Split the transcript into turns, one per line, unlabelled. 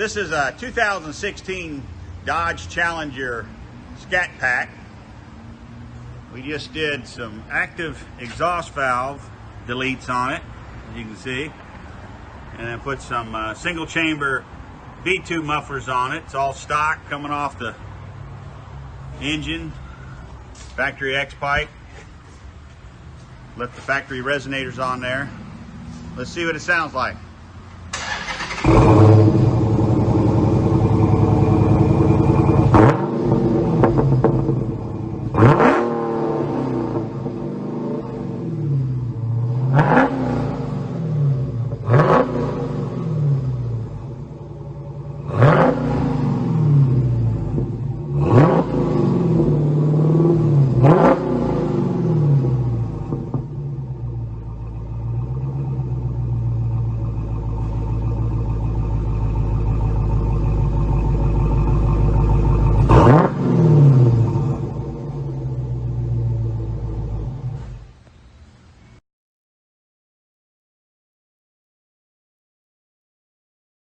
This is a 2016 Dodge Challenger Scat Pack. We just did some active exhaust valve deletes on it, as you can see, and then put some single chamber V2 mufflers on it. It's all stock coming off the engine, factory X pipe. Left the factory resonators on there. Let's see what it sounds like.